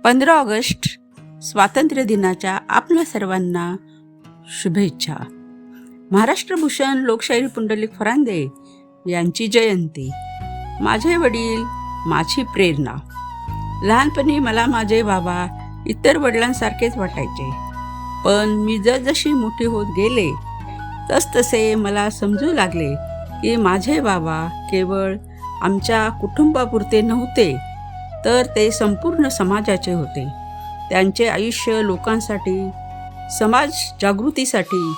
15 August स्वातंत्र्य दिनाच्या आपल्या सर्वांना शुभेच्छा. महाराष्ट्रभूषण लोकशाहीर पुंडलिक फरांदे यांची जयंती. माझे वडील माझी प्रेरणा. लहानपणी मला माझे बाबा इतर वडिलांसारखेच वाटायचे, पण मी जसजशी मोठी होत गेले तसतसे मला समजू लागले की माझे बाबा केवळ आमच्या कुटुंबापुरते नव्हते, तर ते संपूर्ण समाजाचे होते. त्यांचे आयुष्य लोकांसाठी, समाज जागृतीसाठी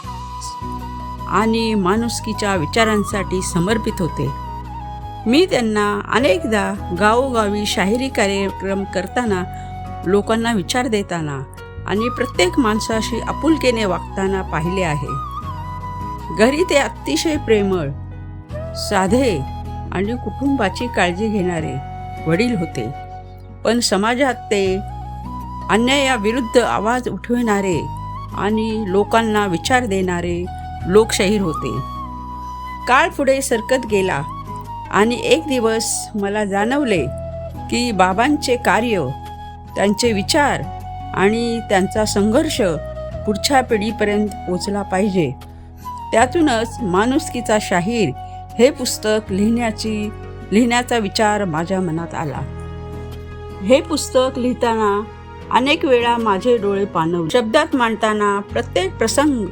आणि माणुसकीच्या विचारांसाठी समर्पित होते. मी त्यांना अनेकदा गावोगावी शाहिरी कार्यक्रम करताना, लोकांना विचार देताना आणि प्रत्येक माणसाशी आपुलकीने वागताना पाहिले आहे. घरी ते अतिशय प्रेमळ, साधे आणि कुटुंबाची काळजी घेणारे वडील होते, पण समाजात ते अन्यायाविरुद्ध आवाज उठविणारे आणि लोकांना विचार देणारे लोकशाहीर होते. काळ पुढे सरकत गेला आणि एक दिवस मला जाणवले की बाबांचे कार्य, त्यांचे विचार आणि त्यांचा संघर्ष पुढच्या पिढीपर्यंत पोचला पाहिजे. त्यातूनच माणुसकीचा शाहीर हे पुस्तक लिहिण्याचा विचार माझ्या मनात आला. हे पुस्तक लिहिताना अनेक वेळा माझे डोळे पाणवले. शब्दात मांडताना प्रत्येक प्रसंग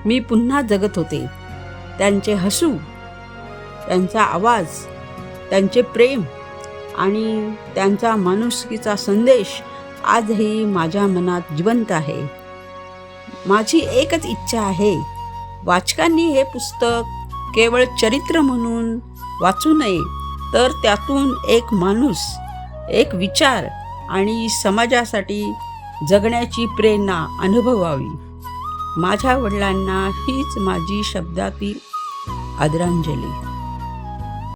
मी पुन्हा जगत होते. त्यांचे हसू, त्यांचा आवाज, त्यांचे प्रेम आणि त्यांचा माणुसकीचा संदेश आजही माझ्या मनात जिवंत आहे. माझी एकच इच्छा आहे, वाचकांनी हे पुस्तक केवळ चरित्र म्हणून वाचू नये, तर त्यातून एक माणूस, एक विचार आणि समाजासाठी जगण्याची प्रेरणा अनुभवावी. माझ्या वडिलांना हीच माझी शब्दातील आदरांजली.